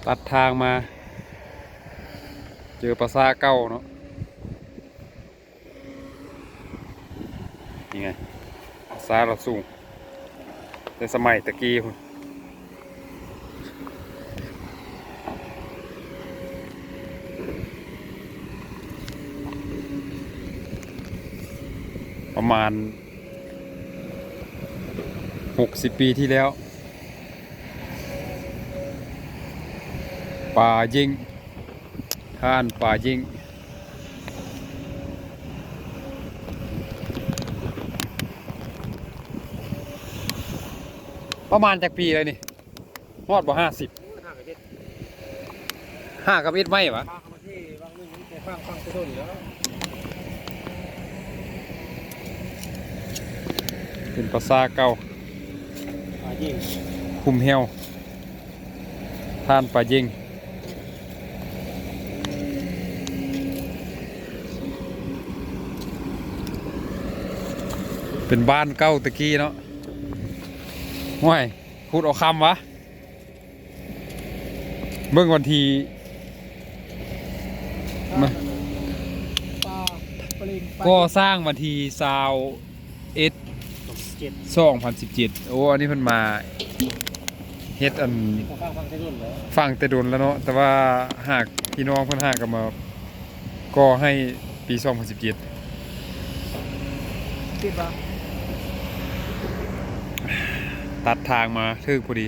ตัดทางมาเจอปราสาทเก่าเนาะนี่ไงปราสาทเราสูงในสมัยตะกี้คุณประมาณ60 ปีที่แล้วป่ายิงท่านป่ายิงประมาณจากปีเลยนี่ฮอดบ่50 5 กับ 1ไม่วะเป็นปราสาทเก่าคุมเฮวท่านป่ายิงเป็นบ้านเก่าตะกี้เนาะห่วยพูดเอาคำวะเบิ่งวันทีก็สร้างวันที21/2017โอ้อันนี้เพิ่นมาเฮ็ดอันฟังแต่โดนแล้วเนาะแต่ว่าหากพี่น้องเพิ่นหากก็มาก็ให้ปี2017ตัดทางมาถึกพอดี